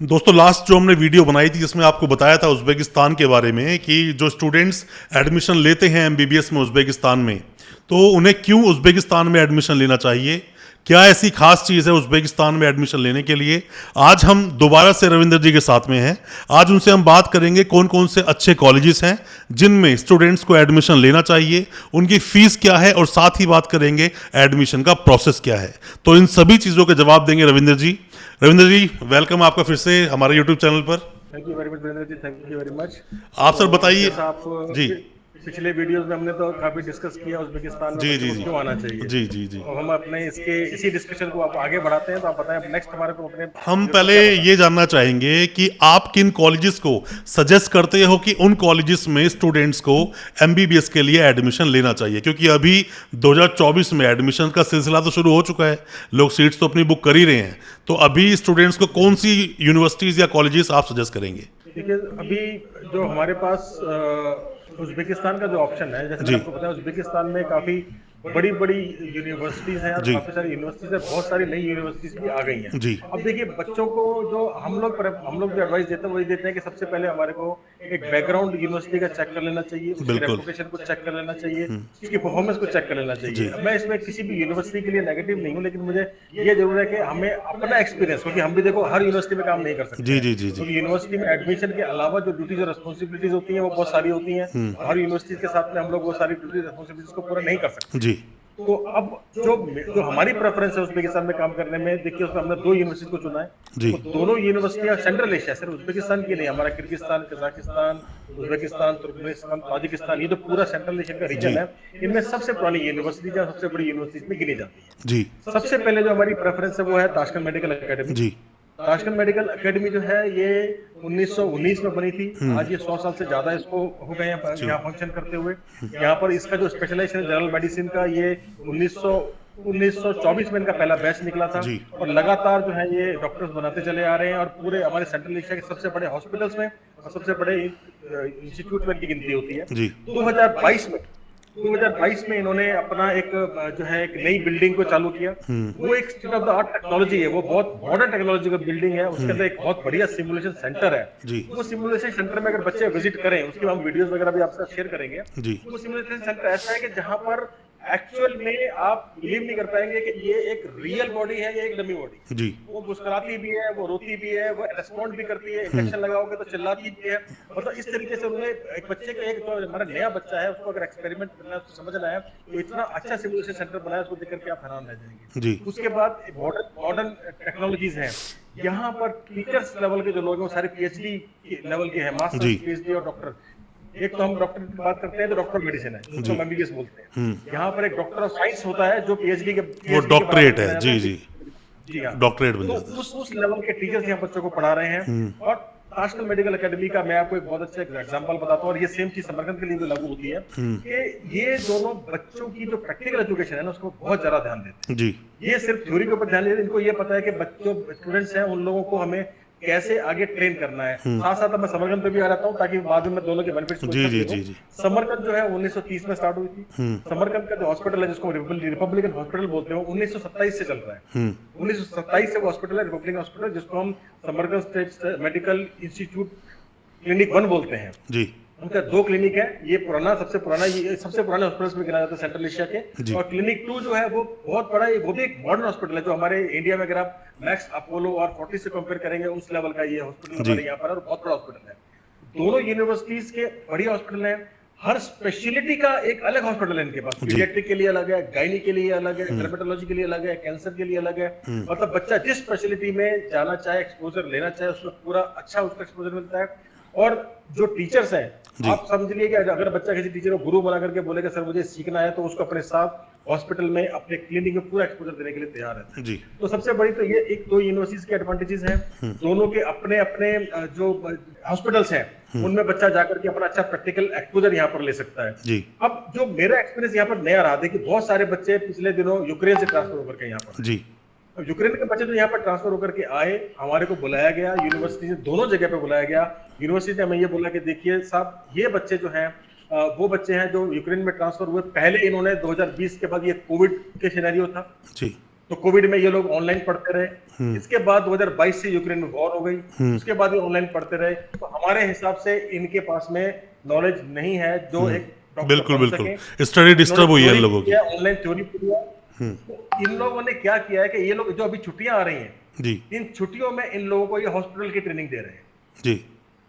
दोस्तों लास्ट जो हमने वीडियो बनाई थी जिसमें आपको बताया था उज़्बेकिस्तान के बारे में कि जो स्टूडेंट्स एडमिशन लेते हैं एमबीबीएस में उज़्बेकिस्तान में, तो उन्हें क्यों उज़्बेकिस्तान में एडमिशन लेना चाहिए, क्या ऐसी खास चीज़ है उज़्बेकिस्तान में एडमिशन लेने के लिए। आज हम दोबारा से रविंदर जी के साथ में हैं। आज उनसे हम बात करेंगे कौन कौन से अच्छे कॉलेजेस हैं जिनमें स्टूडेंट्स को एडमिशन लेना चाहिए, उनकी फीस क्या है, और साथ ही बात करेंगे एडमिशन का प्रोसेस क्या है। तो इन सभी चीज़ों के जवाब देंगे रविंदर जी। रविंद्र जी, वेलकम आपका फिर से हमारे यूट्यूब चैनल पर। Thank you very much Virendra ji, thank you very much. आप सर तो बताइए। जैसा आप जी पिछले वीडियोस में हमने तो काफी डिस्कस किया उज़्बेकिस्तान में जी बच्चों जी को जी क्यों आना चाहिए। जी जी जी तो हम अपने इसके इसी डिस्कशन को आप आगे बढ़ाते हैं, तो आप बताएं नेक्स्ट हमारे को अपने हम व्यूअर्स को पहले क्या बताएं। ये जानना चाहेंगे कि आप किन कॉलेजेस को सजेस्ट करते हो कि उन कॉलेजेस में स्टूडेंट्स को एमबीबीएस के लिए एडमिशन लेना चाहिए, क्योंकि अभी 2024 में एडमिशन का सिलसिला तो शुरू हो चुका है, लोग सीट्स तो अपनी बुक कर ही रहे हैं। तो अभी स्टूडेंट्स को कौन सी यूनिवर्सिटीज़ या कॉलेजेस आप सजेस्ट करेंगे? देखिए, अभी जो हमारे पास उज़्बेकिस्तान का जो ऑप्शन है, जैसे जी मैंने आपको बताया उज़्बेकिस्तान में काफी बड़ी बड़ी यूनिवर्सिटीज हैं और जी काफी सारी यूनिवर्सिटीज है, बहुत सारी नई यूनिवर्सिटीज भी आ गई हैं। जी अब देखिए, बच्चों को जो हम लोग जो एडवाइस देते हैं वही देते हैं कि सबसे पहले हमारे को एक बैकग्राउंड यूनिवर्सिटी का चेक कर लेना चाहिए, उसकी बिल्कुल। रेपुटेशन को चेक कर लेना चाहिए, उसकी परफॉर्मेंस को चेक कर लेना जी चाहिए। मैं इसमें किसी भी यूनिवर्सिटी के लिए नेगेटिव नहीं हूँ, लेकिन मुझे ये जरूर है कि हमें अपना एक्सपीरियंस, क्योंकि हम भी देखो हर यूनिवर्सिटी में काम नहीं कर सकते जी हैं, जी जी जी क्योंकि यूनिवर्सिटी में एडमिशन के अलावा जो ड्यूटीज और रिस्पॉन्सिबिलिटीज होती हैं वो बहुत सारी होती हैं। हर यूनिवर्सिटी के साथ में हम लोग वो सारी ड्यूटीज रिस्पॉन्सिबिलिटीज को पूरा नहीं कर सकते। जी तो अब जो जो हमारी प्रेफरेंस है उज़्बेकिस्तान में काम करने में, देखिए उसमें हमने दो यूनिवर्सिटी को चुना है। जी तो दोनों यूनिवर्सिटियां सेंट्रल एशिया, सिर्फ उज़्बेकिस्तान की नहीं, हमारा Kyrgyzstan, Kazakhstan, Uzbekistan, Turkmenistan, Tajikistan, ये जो पूरा सेंट्रल एशिया का जी रीजन है, इनमें सबसे पुरानी यूनिवर्सिटी या सबसे बड़ी यूनिवर्सिटी में गिनी जाती है। जी सबसे पहले जो हमारी प्रेफरेंस है वो है ताशकंद मेडिकल एकेडमी। जी ताशकंद मेडिकल एकेडमी जो है ये 1919 में बनी थी। आज ये 100 साल से ज्यादा इसको हो गए हैं जी यहाँ फंक्शन करते हुए। यहाँ पर इसका जो स्पेशलाइजेशन है जनरल मेडिसिन का, ये 1924 में इनका पहला बैच निकला था। जी और लगातार जो है ये डॉक्टर्स बनाते चले आ रहे हैं, और पूरे हमारे सेंट्रल एशिया के सबसे बड़े हॉस्पिटल्स में और सबसे बड़े इंस्टीट्यूट में इनकी गिनती होती है। जी 2022 में इन्होंने अपना एक जो है एक नई बिल्डिंग को चालू किया। वो एक state of the art technology है, वो बहुत मॉडर्न टेक्नोलॉजी का बिल्डिंग है। उसके अंदर एक बहुत बढ़िया सिमुलेशन सेंटर है। जी वो सिमुलेशन सेंटर में अगर बच्चे विजिट करें, उसके हम वीडियोस वगैरह भी आपसे शेयर करेंगे। जी वो सिमुलेशन सेंटर ऐसा है कि जहां पर एक्चुअल में आप बिलीव नहीं कर पाएंगे कि ये एक रियल बॉडी है, ये एक डमी बॉडी। जी वो मुस्कुराती भी है, वो रोती भी है, वो रेस्पॉन्ड भी करती है, इंजेक्शन लगाओगे तो चिल्लाती भी है। मतलब इस तरीके से उन्होंने एक बच्चे का, एक जो हमारा नया बच्चा है उसको अगर एक्सपेरिमेंट करना है, उसको समझना है, तो इतना अच्छा सिमुलेशन सेंटर बनाया, उसको देख करके आप हैरान रह जाएंगे। जी उसके बाद मॉडर्न टेक्नोलॉजीज हैं। यहाँ पर टीचर्स लेवल के जो लोग हैं वो सारे पीएचडी लेवल के हैं, मास्टर, जी पीएचडी और डॉक्टर। एक तो हम डॉक्टर की बात करते हैं तो डॉक्टर मेडिसिन है, जिसको हम एमबीबीएस बोलते हैं। यहाँ पर एक डॉक्टर ऑफ साइंस होता है जो पीएचडी के वो डॉक्टरेट है। जी जी जी हाँ। डॉक्टरेट बन तो जाता है। उस लेवल के टीचर्स यहाँ बच्चों को पढ़ा रहे हैं। और ताशकंद मेडिकल एकेडमी का मैं आपको एक बहुत अच्छा एग्जांपल बताता हूँ, और ये सेम चीज समरकंद के लिए भी लागू होती है कि ये दोनों बच्चों की जो प्रैक्टिकल एजुकेशन है ना, उसको बहुत ज्यादा ध्यान देते हैं। जी ये सिर्फ थ्योरी के ऊपर ध्यान देते हैं, इनको ये पता है कि बच्चों स्टूडेंट्स हैं उन लोगों को हमें कैसे आगे ट्रेन करना है। साथ साथ मैं समरकंद पे भी आ जाता हूँ ताकि बाद में मैं दोनों के बेनिफिट्स को जी जी देखूं। जी जी समरकंद जो है 1930 में स्टार्ट हुई थी। समरकंद का जो हॉस्पिटल है, जिसको रिपब्लिकन हॉस्पिटल बोलते हैं, 1927 से चल रहा है। 1927 से वो हॉस्पिटल है, रिपब्लिकन हॉस्पिटल, जिसको हम Samarkand state medical institute clinic 1 बोलते हैं। जी उनका 2 क्लिनिक है। ये सबसे पुराने हॉस्पिटल्स में गिना जाता है सेंट्रल एशिया के। जी और क्लिनिक 2 जो है वो बहुत बड़ा है, वो भी एक मॉडर्न हॉस्पिटल है, जो हमारे इंडिया में अगर आप मैक्स, अपोलो और फोर्टिस से कंपेयर करेंगे, उस लेवल का ये हॉस्पिटल हमारे यहाँ पर है, और बहुत बड़ा हॉस्पिटल है। दोनों यूनिवर्सिटीज के बढ़िया हॉस्पिटल हैं। हर स्पेशलिटी का एक अलग हॉस्पिटल है इनके पास। पीडियाट्रिक के लिए अलग है, गायनी के लिए अलग है, डर्मेटोलॉजी के लिए अलग है, कैंसर के लिए अलग है। मतलब बच्चा जिस स्पेशलिटी में जाना चाहे, एक्सपोजर लेना चाहे, उसमें पूरा अच्छा उसका एक्सपोजर मिलता है। और जो टीचर्स हैं, आप समझ लीजिए कि अगर बच्चा किसी टीचर को गुरु बना करके बोलेगा सर मुझे सीखना है, तो उसको अपने साथ हॉस्पिटल में, अपने क्लिनिक में पूरा एक्सपोजर देने के लिए तैयार है। जी तो सबसे बड़ी तो ये एक दो यूनिवर्सिटीज के एडवांटेजेस हैं। दोनों के अपने अपने जो हॉस्पिटल्स हैं, उनमें बच्चा जाकर के अपना अच्छा प्रैक्टिकल एक्सपोजर यहाँ पर ले सकता है। जी अब जो मेरा एक्सपीरियंस यहाँ पर नया रहा, देखिए बहुत सारे बच्चे पिछले दिनों यूक्रेन से ट्रांसफर होकर के यहाँ पर, जी अब यूक्रेन के बच्चे जो यहाँ पर ट्रांसफर होकर के आए, हमारे को बुलाया गया यूनिवर्सिटी से, दोनों जगह पे बुलाया गया। यूनिवर्सिटी ने हमें ये बोला कि देखिए साहब, ये बच्चे जो हैं वो बच्चे हैं जो यूक्रेन में ट्रांसफर हुए। पहले इन्होंने 2020 के बाद, ये कोविड के सिनेरियो था, जी तो कोविड में ये लोग ऑनलाइन पढ़ते रहे। इसके बाद 2022 से यूक्रेन में वॉर हो गई, उसके बाद ये ऑनलाइन पढ़ते रहे। तो हमारे हिसाब से इनके पास में नॉलेज नहीं है जो एक डॉक्टर बिल्कुल बन बिल्कुल सके। स्टडी डिस्टर्ब हुई है इन लोगों की। ऑनलाइन थ्योरी पूरी है। तो इन लोगों ने क्या किया है कि ये लोग जो अभी छुट्टियां आ रही हैं, जी इन छुट्टियों में इन लोगों को ये हॉस्पिटल की ट्रेनिंग दे रहे हैं। जी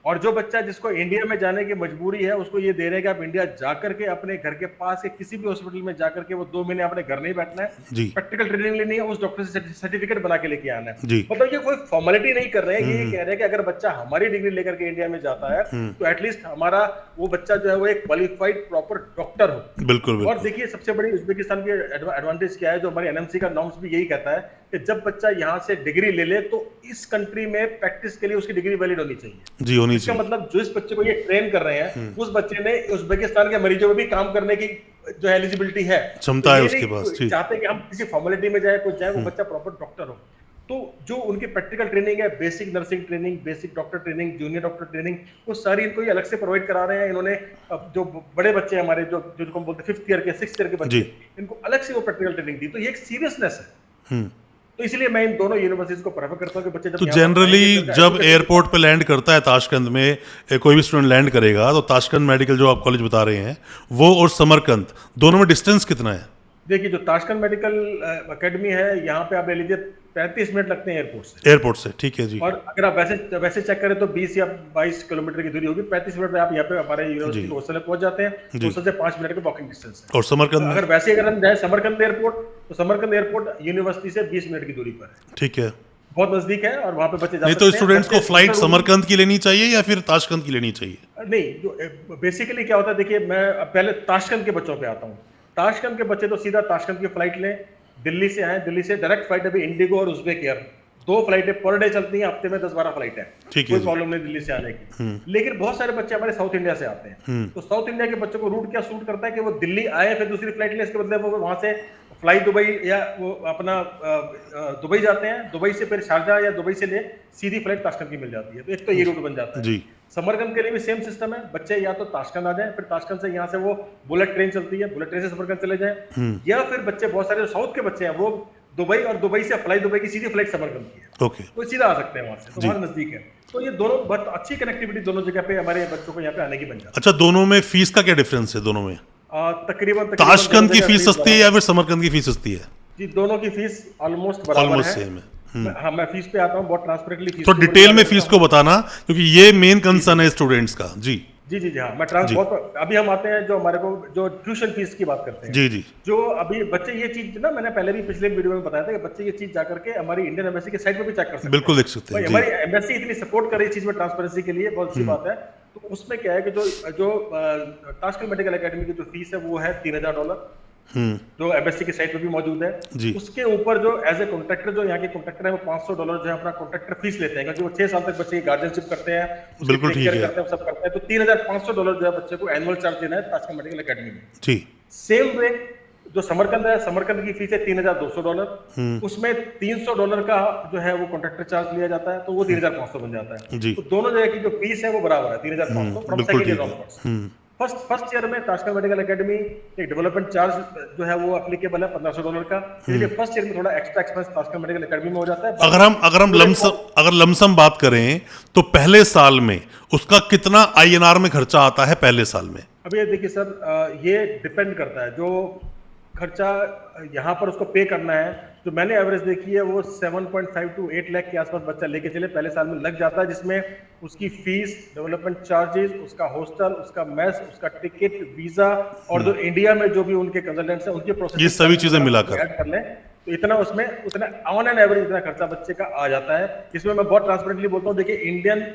और जो बच्चा जिसको इंडिया में जाने की मजबूरी है, उसको ये दे रहे हैं कि आप इंडिया जाकर के अपने घर के पास के किसी भी हॉस्पिटल में जाकर के वो 2 महीने अपने घर नहीं बैठना है, जी प्रैक्टिकल ट्रेनिंग लेनी है, उस डॉक्टर से सर्टिफिकेट बना के लेके आना है। जी मतलब ये कोई फॉर्मेलिटी नहीं कर रहे हैं, ये कह रहे हैं कि अगर बच्चा हमारी डिग्री लेकर के इंडिया में जाता है तो एटलीस्ट हमारा वो बच्चा जो है वो एक क्वालिफाइड प्रॉपर डॉक्टर हो। बिल्कुल और बिल्कुल देखिए सबसे बड़ी उज्बेकिस्तान की एडवांटेज क्या है, जो हमारी एनएमसी का नॉर्म्स भी यही कहता है कि जब बच्चा यहाँ से डिग्री ले ले तो इस कंट्री में प्रैक्टिस के लिए उसकी डिग्री वैलिड होनी चाहिए। जी होनी इसका चाहिए। मतलब जो इस बच्चे को ये ट्रेन कर रहे हैं, उस बच्चे ने उज्बेकिस्तान के मरीजों में भी काम करने की जो एलिजिबिलिटी है, क्षमता तो है ये उसके नहीं पास, ठीक। चाहते कि हम किसी फॉर्मेलिटी में जाए, कुछ जाए, वो बच्चा प्रॉपर डॉक्टर हो। तो जो उनकी प्रैक्टिकल ट्रेनिंग है, basic nursing training, basic doctor training, junior doctor training, वो सारी इनको ये अलग से प्रोवाइड करा रहे हैं इन्होंने। अब जो बड़े बच्चे हमारे जो जिनको हम बोलते हैं 5th ईयर के 6th ईयर के बच्चे, इनको अलग से वो प्रैक्टिकल ट्रेनिंग दी। तो ये एक सीरियसनेस है। तो इसलिए मैं इन दोनों यूनिवर्सिटीज को प्रेफर करता हूं कि बच्चे जब तो यहाँ पर जनरली आएंगे, तो जब education- एयरपोर्ट पे लैंड करता है ताशकंद में, कोई भी स्टूडेंट लैंड करेगा तो ताशकंद मेडिकल जो आप कॉलेज बता रहे हैं वो और समरकंद दोनों में डिस्टेंस कितना है? देखिए जो ताशकंद मेडिकल एकेडमी है, यहाँ पे आप ले लीजिए 35 मिनट लगते हैं एयरपोर्ट से। एयरपोर्ट से, ठीक है जी। और अगर आप वैसे चेक करें तो 20 या 22 किलोमीटर की दूरी होगी। 35 मिनट में आप यहाँ पे हमारे यूनिवर्सिटी के हॉस्टल में पहुंच जाते हैं। जी। हॉस्टल से 5 मिनट का वॉकिंग डिस्टेंस है। और समरकंद में? अगर वैसे अगर हम जाए समरकंद एयरपोर्ट, तो समरकंद एयरपोर्ट यूनिवर्सिटी से 20 मिनट की दूरी पर है, ठीक है। बहुत नजदीक है और वहाँ पे बच्चे जा नहीं सकते तो हैं। स्टूडेंट्स को बच्चे- फ्लाइट बच्चे- समरकंद की लेनी चाहिए या फिर ताशकंद की लेनी चाहिए? नहीं, जो बेसिकली क्या होता है, देखिए मैं पहले ताशकंद के बच्चों पे आता हूँ। ताशकंद के बच्चे तो सीधा ताशकंद की फ्लाइट लें, दिल्ली से आए, दिल्ली से डायरेक्ट फ्लाइट अभी इंडिगो और उज्बेक एयर 2 फ्लाइटें पर डे चलती हैं, हफ्ते में 10-12 फ्लाइट है, ठीक है कोई जी। प्रॉब्लम नहीं दिल्ली से आने की। लेकिन बहुत सारे बच्चे हमारे साउथ इंडिया से आते हैं, तो साउथ इंडिया के बच्चों को रूट क्या सूट करता है कि वो दिल्ली आए फिर दूसरी फ्लाइट ले, इसके बदले वो वहां से फ्लाई दुबई या वो अपना दुबई जाते हैं, दुबई से फिर शारजा या दुबई से ले सीधी फ्लाइट ताशकंद की मिल जाती है। तो एक तो ये रूट बन जाता है। जी समरकंद के लिए भी सेम सिस्टम है, बच्चे या तो ताशकंद आ जाएं, फिर ताशकंद से यहाँ से वो बुलेट ट्रेन चलती है, बुलेट ट्रेन से समरकंद चले जाएं, या फिर बच्चे बहुत सारे जो साउथ के बच्चे हैं वो दुबई और दुबई से फ्लाई दुबई की सीधी फ्लाइट समरकंद की है, ओके वो सीधा आ सकते हैं वहां से, तो वहां नजदीक है। तो ये दोनों बहुत अच्छी कनेक्टिविटी दोनों जगह पे हमारे बच्चों को यहाँ पे आने की बन जाती अच्छा, दोनों में फीस का क्या डिफरेंस है दोनों में? है। तकरीबन ताशकंद की दोनों फीस जगह सस्ती है या फिर समरकंद की फीस सस्ती है? जी, दोनों की फीस ऑलमोस्ट बराबर ऑलमोस्ट है। सेम है। हाँ, मैं फीस पे आता हूँ, बहुत ट्रांसपेरेंटली फीस तो के डिटेल बारे में में फीस बताता को हूँ। बताना क्योंकि ये मेन कंसर्न है स्टूडेंट्स का। जी जी, हाँ, मैं जी। बहुत अभी हम आते हैं जो हमारे को जो ट्यूशन फीस की बात करते हैं। जी जी जो अभी बच्चे ये चीज ना, मैंने पहले भी पिछले वीडियो में बताया था कि बच्चे ये चीज जाकर के हमारी इंडियन एम्बेसी के साइट पे भी चेक कर सकते हैं। बिल्कुल देख सकते भाई हैं हमारी जी। एम्बेसी इतनी सपोर्ट कर रही है इस चीज में, ट्रांसपेरेंसी के लिए बहुत अच्छी बात है। तो उसमें क्या है कि जो ताशकंद मेडिकल एकेडमी की जो फीस है वो है $3000, जो एम्बेसी की साइट पे भी मौजूद है। जी। उसके ऊपर जो एज ए कॉन्ट्रैक्टर जो यहाँ के कॉन्ट्रैक्टर है वो $500 जो है अपना कॉन्ट्रैक्टर फीस लेते हैं, क्योंकि वो 6 साल तक बच्चे की गार्जियनशिप करते हैं, उसकी बिल्कुल take ठीक care है। करते हैं, सब करते हैं। तो $3500 जो है बच्चे को एनुअल चार्ज देना है ताशकंद मेडिकल एकेडमी में। जी सेम वे जो समरकंद है, समरकंद की फीस है $3200, उसमें $300 का जो है वो कॉन्ट्रैक्टर चार्ज लिया जाता है, तो वो 3500 बन जाता है। जी। तो दोनों जगह की जो फीस है वो बराबर है, 3500 फ्रॉम बिल्कुल सेकंड ईयर ठीक है। ऑनवर्ड्स। फर्स्ट ईयर में ताशकंद मेडिकल एकेडमी एक डेवलपमेंट चार्ज जो है वो एप्लीकेबल है $1500 का, इसलिए फर्स्ट ईयर में थोड़ा extra expense Tashkent medical academy में हो जाता है। अगर हम लमसम बात करें तो पहले साल में उसका कितना INR में खर्चा आता है पहले साल में? अब ये देखिए सर, ये डिपेंड करता है, जो खर्चा यहाँ पर उसको पे करना है, जो मैंने एवरेज देखी है वो 7.5 to 8 लाख के आसपास बच्चा लेके चले पहले साल में लग जाता है, जिसमें उसकी फीस, डेवलपमेंट चार्जेस, उसका हॉस्टल, उसका मेस, उसका टिकट, वीजा और जो इंडिया में जो भी उनके कंसल्टेंट्स हैं उनके प्रोसेस, ये सभी चीजें मिलाकर ऐड कर लें तो इतना उसमें उतना ऑन एन एवरेज इतना खर्चा बच्चे का आ जाता है। इसमें मैं बहुत ट्रांसपेरेंटली बोलता हूँ, देखिए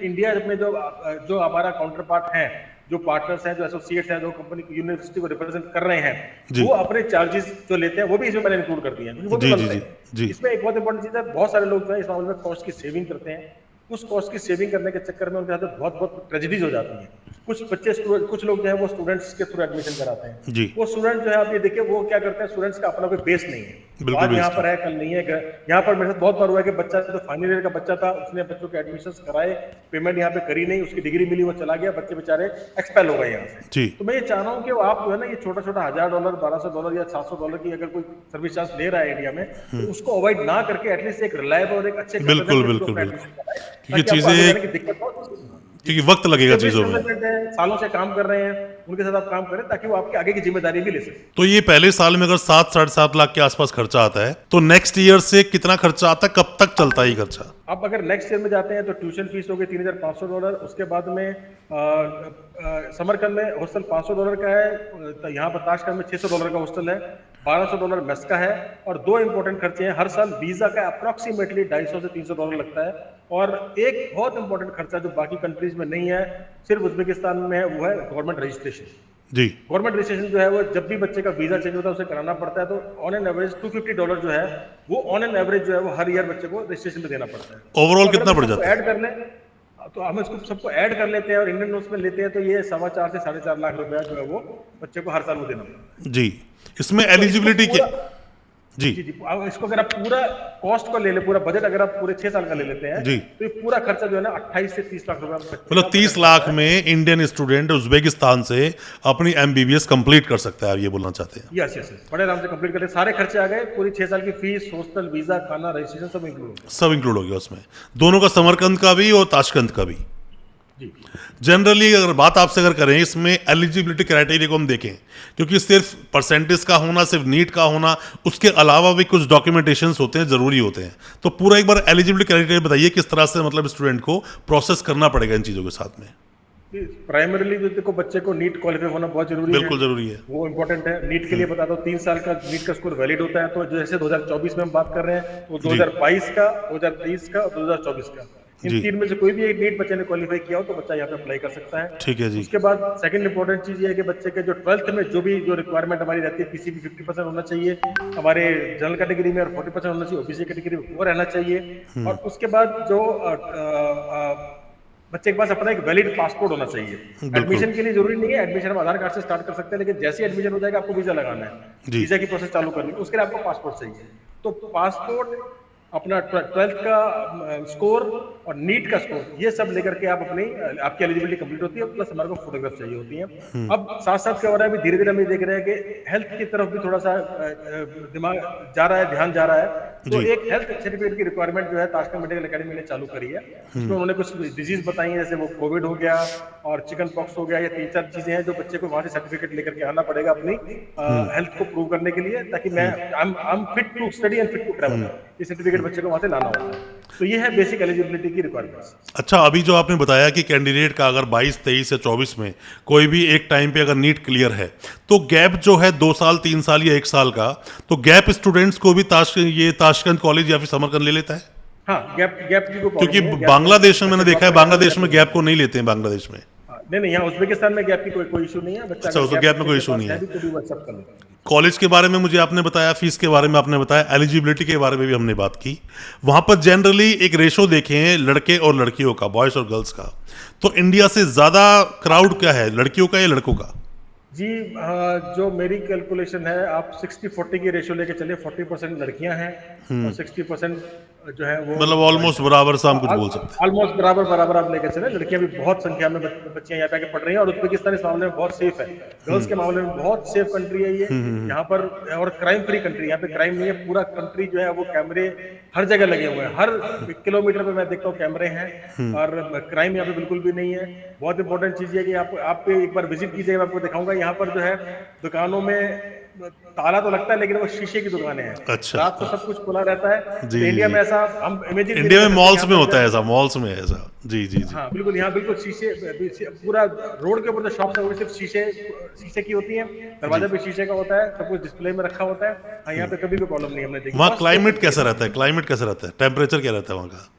इंडिया में जो हमारा काउंटर पार्ट है, जो पार्टनर्स हैं, जो एसोसिएट्स हैं, जो कंपनी यूनिवर्सिटी को रिप्रेजेंट कर रहे हैं, वो अपने चार्जेस जो लेते हैं वो भी इसमें मैंने इंक्लूड कर दिए हैं, क्योंकि वो भी बनते हैं। इसमें एक बहुत इंपॉर्टेंट चीज है, बहुत सारे लोग जो है इस मामले में कॉस्ट की सेविंग करते हैं। उस कॉस्ट की सेविंग करने के चक्कर में उनके साथ बहुत ट्रेजेडीज हो जाती हैं। कुछ लोग जो है वो स्टूडेंट्स के थ्रू एडमिशन कराते हैं। जी। वो स्टूडेंट जो है, आप ये देखिए वो क्या करते हैं, स्टूडेंट्स का अपना कोई बेस नहीं है, बिल्कुल आज यहाँ बेस्ट पर है, कल नहीं है। यहाँ पर मेरे साथ बहुत बार हुआ है कि बच्चा जो फाइनल ईयर का बच्चा था, उसने बच्चों के एडमिशन कराए, पेमेंट यहाँ पे करी नहीं, उसकी डिग्री मिली, वो चला गया, बच्चे बेचारे एक्सपेल हो गए यहाँ से। जी। तो मैं ये चाह रहा हूँ कि आप जो है ना, ये छोटा छोटा $1000, $1200 या $700 की अगर कोई सर्विस चार्ज ले रहा है इंडिया में, तो उसको अवॉइड ना करके एटलीस्ट एक रिलायबल और एक अच्छे बिल्कुल कंसल्टेंट के थ्रू बिल्कुल अपना बिल्कुल, एडमिशन कराए, क्योंकि ताकि आपको आगे चीज़ें, जाने की दिक्कत हो। क्योंकि वक्त लगेगा चीज़ों में। कंसल्टेंट है, सालों से काम कर रहे हैं, उनके साथ आप काम करें ताकि वो आपकी आगे की जिम्मेदारी भी ले सके। तो ये पहले साल में अगर 7-7.5 लाख के आसपास खर्चा आता है, तो नेक्स्ट ईयर से कितना खर्चा आता है, कब तक चलता है ये खर्चा? आप अगर नेक्स्ट ईयर में जाते हैं तो ट्यूशन फीस हो गई $3500, उसके बाद में समरकंद में हॉस्टल $500 का है, तो यहाँ पर ताशकंद में $600 का हॉस्टल है, $1200 मेस का है, और दो इंपॉर्टेंट खर्चे हैं। हर साल वीजा का अप्रोक्सीमेटली $250 से $300 लगता है, और एक बहुत इंपॉर्टेंट खर्चा जो बाकी कंट्रीज में नहीं है, सिर्फ उज्बेकिस्तान में है, वो है गवर्नमेंट रजिस्ट्रेशन। जी। गवर्नमेंट रजिस्ट्रेशन जो है वो जब भी बच्चे का वीजा चेंज होता है उसे कराना पड़ता है, तो ऑन एन एवरेज $250 जो है वो ऑन एन एवरेज जो है वो हर ईयर बच्चे को रजिस्ट्रेशन पे देना पड़ता है। ओवरऑल तो अगर कितना हम पड़ इसको जाता है? ऐड कर लें, तो हम इसको सबको ऐड कर लेते हैं और इंडियन नोट्स में लेते हैं, तो ये 4.25 से 4.5 लाख रुपया जो है वो बच्चे को हर साल वो देना पड़ता है। जी। इसमें तो इसको एलिजिबिलिटी क्या? पूरा- जी जी जी, अब इसको अगर आप पूरा कॉस्ट को ले ले, पूरा बजट अगर आप पूरे 6 साल का ले लेते हैं, जी। तो ये पूरा खर्चा जो है ना 28 से 30 लाख रुपया मतलब 30 लाख में इंडियन स्टूडेंट उज्बेकिस्तान से अपनी एमबीबीएस कंप्लीट कर सकता है, आप ये बोलना चाहते हैं? यस यस, बड़े आराम से कंप्लीट करते, सारे खर्चे आ गए, पूरी 6 साल की फीस, हॉस्टल, वीजा, खाना, रजिस्ट्रेशन सब इंक्लूड हो गया। सब इंक्लूड हो गया उसमें, दोनों का, समरकंद का भी और ताशकंद का भी। जी। जनरली अगर बात आपसे अगर करें इसमें एलिजिबिलिटी क्राइटेरिया को हम देखें, क्योंकि सिर्फ परसेंटेज का होना, सिर्फ नीट का होना, उसके अलावा भी कुछ डॉक्यूमेंटेशंस होते हैं, जरूरी होते हैं, तो पूरा एक बार एलिजिबिलिटी क्राइटेरिया बताइए किस तरह से मतलब स्टूडेंट को प्रोसेस करना पड़ेगा इन चीज़ों के साथ में। प्राइमरीली देखो, बच्चे को नीट क्वालिफाई होना बहुत जरूरी है, बिल्कुल जरूरी है। वो इंपॉर्टेंट है। नीट के लिए बता दो 3 साल का नीट का स्कोर वैलिड होता है, तो जैसे 2024 में हम बात कर रहे हैं, तो 2022 का, 2023 का और 2024 का, इन जी। 3 में से कोई भी एक नीट बच्चे ने क्वालिफाई किया हो तो बच्चा यहाँ पे अप्लाई कर सकता है। ठीक है जी। उसके बाद सेकंड इंपॉर्टेंट चीज ये है कि बच्चे के जो 12th में जो रिक्वायरमेंट हमारी रहती है, पीसीबी 50% होना चाहिए हमारे जनरल कैटेगरी में, और 40% होना चाहिए ओबीसी कैटेगरी में, वो रहना चाहिए। और उसके बाद जो बच्चे के पास अपना एक वैलिड पासपोर्ट होना चाहिए। एडमिशन के लिए जरूरी नहीं है, एडमिशन हम आधार कार्ड से स्टार्ट कर सकते हैं, लेकिन जैसे एडमिशन हो जाएगा आपको वीजा लगाना है, जी। वीजा की प्रोसेस चालू करनी है, उसके लिए आपको पासपोर्ट चाहिए। तो पासपोर्ट, अपना 12th का स्कोर और नीट का स्कोर, ये सब लेकर के आप अपनी आपकी एलिजिबिलिटी कंप्लीट होती है, प्लस हमारे को फोटोग्राफ चाहिए होती है। अब साथ साथ क्या हो रहा है, अभी धीरे धीरे हम ये देख रहे हैं कि हेल्थ की तरफ भी थोड़ा सा दिमाग जा रहा है, ध्यान जा रहा है। तो जी। एक हेल्थ सर्टिफिकेट की रिक्वायरमेंट जो है ताशकंद मेडिकल एकेडमी ने चालू करी है। उसमें उन्होंने कुछ डिजीज बताई है, जैसे वो कोविड हो गया और चिकन पॉक्स हो गया, ये 3-4 चीजें हैं जो बच्चे को वहां से सर्टिफिकेट लेकर के आना पड़ेगा अपनी हेल्थ को प्रूव करने के लिए, ताकि मैं I am fit to study and fit to travel, ये सर्टिफिकेट बच्चे को वहां से लाना होता है। तो ये है बेसिक एलिजिबिलिटी की रिक्वायरमेंट्स। अच्छा, अभी जो आपने बताया कि कैंडिडेट का अगर 22, 23 या 24 में कोई भी एक टाइम पे अगर नीट क्लियर है, तो गैप जो है 2 साल, 3 साल या 1 साल का, तो गैप स्टूडेंट्स को भी ताशकंद कॉलेज या फिर समरकंद ले लेता है? हाँ, गैप की कोई क्योंकि प्रॉब्लम नहीं है। बांग्लादेश में मैंने देखा है, बांग्लादेश में गैप को नहीं लेते हैं बांग्लादेश में। नहीं, यहाँ उज्बेकिस्तान में गैप की कोई इशू नहीं है। बच्चा अच्छा, अगर गैप में कोई बच्चे issue के नहीं है। पास तो भी वो accept कर लेता है। कॉलेज के बारे में मुझे आपने बताया, फीस के बारे में आपने बताया, एलिजिबिलिटी के बारे में भी हमने बात की। वहां पर जनरली एक रेशो देखें लड़के और लड़कियों का, बॉयज और गर्ल्स का, तो इंडिया से ज्यादा क्राउड क्या है, लड़कियों का या लड़कों का? जी, जो मेरी कैलकुलेशन है, आप 60-40 की रेशियो लेके चलिए, 40% लड़कियां हैं और 60% जो है वो, मतलब ऑलमोस्ट बराबर से हम कुछ बोल सकते हैं। ऑलमोस्ट बराबर आप लेकर चले। लड़कियां भी बहुत संख्या में बच्चियां यहाँ पे आके पढ़ रही हैं, और उज्बेकिस्तान इस मामले में बहुत सेफ है, गर्ल्स के मामले में बहुत सेफ कंट्री है ये यहाँ पर, और क्राइम फ्री कंट्री, यहाँ पे क्राइम नहीं है। पूरा कंट्री जो है वो कैमरे हर जगह लगे हुए हैं, हर किलोमीटर पे मैं देखता हूँ कैमरे हैं, और क्राइम यहाँ पे बिल्कुल भी नहीं है। बहुत इंपॉर्टेंट चीज है कि आप एक बार विजिट कीजिएगा, मैं आपको दिखाऊंगा। यहाँ पर जो है दुकानों में ताला तो लगता है, लेकिन वो शीशे की दुकानें हैं। अच्छा। रात को सब कुछ खुला रहता है। जी, तो इंडिया जी। में ऐसा हम इमेजिन, इंडिया में मॉल्स में होता है ऐसा, मॉल्स में है ऐसा। जी जी जी। हाँ बिल्कुल, यहाँ बिल्कुल शीशे, पूरा रोड के ऊपर जो शॉप्स है वो सिर्फ शीशे की होती है, दरवाजा भी शीशे का होता है, सब कुछ डिस्प्ले में रखा होता है। हाँ, यहाँ पे कभी कोई प्रॉब्लम नहीं हमने देखी। वहाँ क्लाइमेट कैसा रहता है, क्लाइमेट कैसा रहता है, टेम्परेचर क्या रहता है वहाँ का?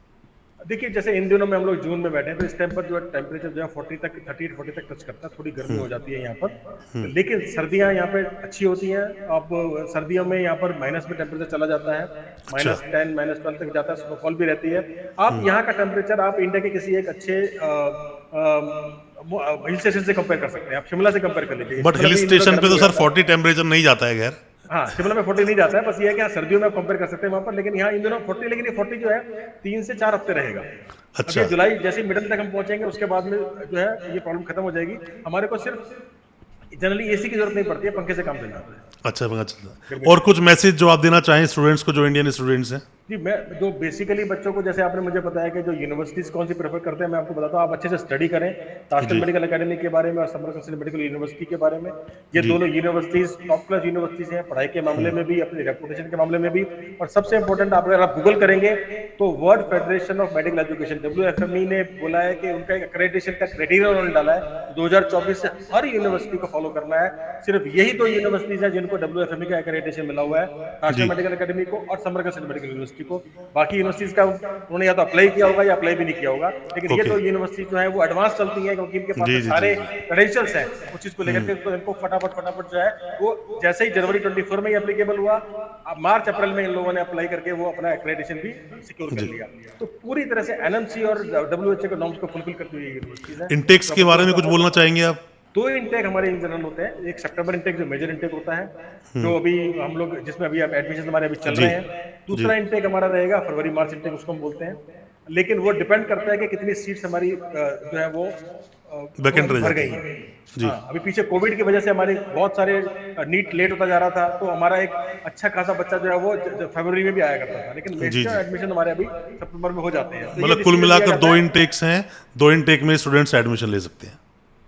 देखिए, जैसे इन दिनों में हम लोग जून में बैठे हैं, तो इस टाइम पर जो है टेम्परेचर जो है 38-40 तक टच करता है, थोड़ी गर्मी हो जाती है यहाँ पर। लेकिन सर्दियाँ यहाँ पे अच्छी होती हैं। अब सर्दियों में यहाँ पर माइनस में टेम्परेचर चला जाता है, -10, -12 तक जाता है, स्नोफॉल भी रहती है। आप यहाँ का टेम्परेचर आप इंडिया के किसी एक अच्छे हिल स्टेशन से कंपेयर कर सकते हैं, आप शिमला से कंपेयर कर लीजिए। बट हिल स्टेशन पे तो सर 40 टेम्परेचर नहीं जाता है खैर। हाँ, शिमला में 40 नहीं जाता है, बस ये है कि हाँ, सर्दियों में आप कंपेयर कर सकते हैं वहाँ पर, लेकिन यहाँ इन दिनों 40, लेकिन ये 40 जो है 3 से 4 हफ्ते रहेगा। अब अच्छा ये जुलाई जैसे मिडिल तक हम पहुंचेंगे, उसके बाद में जो है ये प्रॉब्लम खत्म हो जाएगी। हमारे को सिर्फ जनरली एसी की जरूरत नहीं पड़ती है, पंखे से काम चल जाता है। अच्छा पंखा चलता है। और कुछ मैसेज जो आप देना चाहें स्टूडेंट्स को, जो इंडियन स्टूडेंट्स हैं? जी, मैं जो बेसिकली बच्चों को, जैसे आपने मुझे बताया कि जो यूनिवर्सिटीज कौन सी प्रेफर करते हैं, मैं आपको बताता हूँ। आप अच्छे से स्टडी करें ताशकंद जी। मेडिकल एकेडमी के बारे में और समरकंद मेडिकल यूनिवर्सिटी के बारे में। ये जी। दोनों यूनिवर्सिटीज टॉप क्लास यूनिवर्सिटीज हैं, पढ़ाई के मामले में भी, अपनी रेपुटेशन के मामले में भी। और सबसे इंपॉर्टेंट, आप अगर आप गूगल करेंगे तो world federation of medical education WFME ने बोला है कि उनका एक एक्रेडिटेशन का क्राइटेरिया उन्होंने डाला है 2024 से हर यूनिवर्सिटी को फॉलो करना है। सिर्फ यही 2 यूनिवर्सिटीज हैं जिनको WFME का एक्रेडिटेशन मिला हुआ है, ताशकंद मेडिकल एकेडमी को और समरकंद मेडिकल यूनिवर्सिटी को। बाकी यूनिवर्सिटीज का उन्होंने या तो अप्लाई किया होगा या अप्लाई भी नहीं किया होगा, लेकिन ये ओके। 2 यूनिवर्सिटी जो है वो एडवांस चलती हैं, क्योंकि इनके पास जी, में जी, सारे जी। क्रेडेंशियल्स हैं उस चीज को लेकर के। तो इनको फटाफट जो है वो जैसे ही जनवरी 24 में एप्लीकेबल हुआ, अब मार्च अप्रैल में इन लोगों ने अप्लाई करके वो अपना एक्रेडिटेशन भी सिक्योर कर लिया। तो पूरी तरह से NMC और WHO के नॉर्म्स को फुलफिल करती हुई यूनिवर्सिटीज है। इंटेक्स के बारे में कुछ बोलना चाहेंगे आप? 2 इंटेक हमारे इन जनरल होते हैं। एक सितंबर इंटेक जो मेजर इंटेक होता है, जो अभी हम लोग जिसमें अभी एडमिशन हमारे अभी चल जी। रहे हैं। दूसरा इंटेक हमारा रहेगा फरवरी मार्च इंटेक, उसको हम बोलते हैं। लेकिन वो डिपेंड करता है कि कितनी सीट्स हमारी जो है वो वैकेंट रह भर जाती गई हैं। हैं। जी। हाँ, अभी पीछे कोविड की वजह से हमारे बहुत सारे नीट लेट होता जा रहा था, तो हमारा एक अच्छा खासा बच्चा जो है वो फरवरी में भी आया करता था, लेकिन जी, मेजर जी। एडमिशन हमारे अभी सितंबर में हो जाते हैं। तो ये मतलब कुल decision मिलाकर लिया 2 जाता है। इंटेक्स हैं, 2 इंटेक में स्टूडेंट्स एडमिशन ले सकते हैं।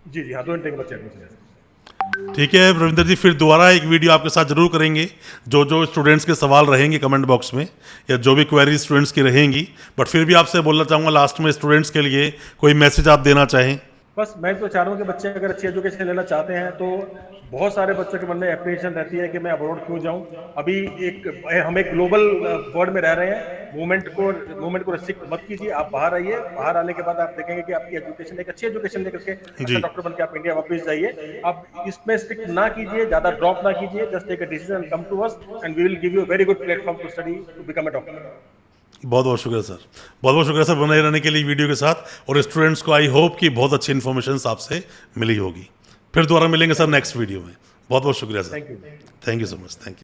जी जी हाँ, 2 इंटेक बच्चे एडमिशन ले सकते हैं। ठीक है रविंदर जी, फिर दोबारा एक वीडियो आपके साथ जरूर करेंगे। जो स्टूडेंट्स के सवाल रहेंगे कमेंट बॉक्स में, या जो भी क्वेरी स्टूडेंट्स की रहेंगी, बट फिर भी आपसे बोलना चाहूँगा लास्ट में स्टूडेंट्स के लिए कोई मैसेज आप देना चाहें? बस मैं तो चाह रहा हूँ कि बच्चे अगर अच्छी एजुकेशन लेना चाहते हैं, तो बहुत सारे बच्चों के मन में एप्रीहेंशन रहती है कि मैं अब्रॉड क्यों जाऊँ। अभी हम एक ग्लोबल वर्ल्ड में रह रहे हैं। मूवमेंट को रिस्ट्रिक्ट मत कीजिए। आप बाहर आइए, बाहर आने के बाद आप देखेंगे कि आपकी एजुकेशन, एक अच्छी एजुकेशन लेकर के अच्छा डॉक्टर बन के आप इंडिया वापस जाइए। आप इसमें स्टिक ना कीजिए, ज्यादा ड्रॉप ना कीजिए। Just take a decision, come to us and we will give you a very good platform to study to become a doctor. बहुत बहुत शुक्रिया सर, बहुत बहुत शुक्रिया सर बने रहने के लिए वीडियो के साथ। और स्टूडेंट्स को आई होप कि बहुत अच्छी इन्फॉर्मेशन आपसे मिली होगी। फिर दोबारा मिलेंगे सर नेक्स्ट वीडियो में। बहुत बहुत शुक्रिया sir. Thank you. Thank you so much. Thank you.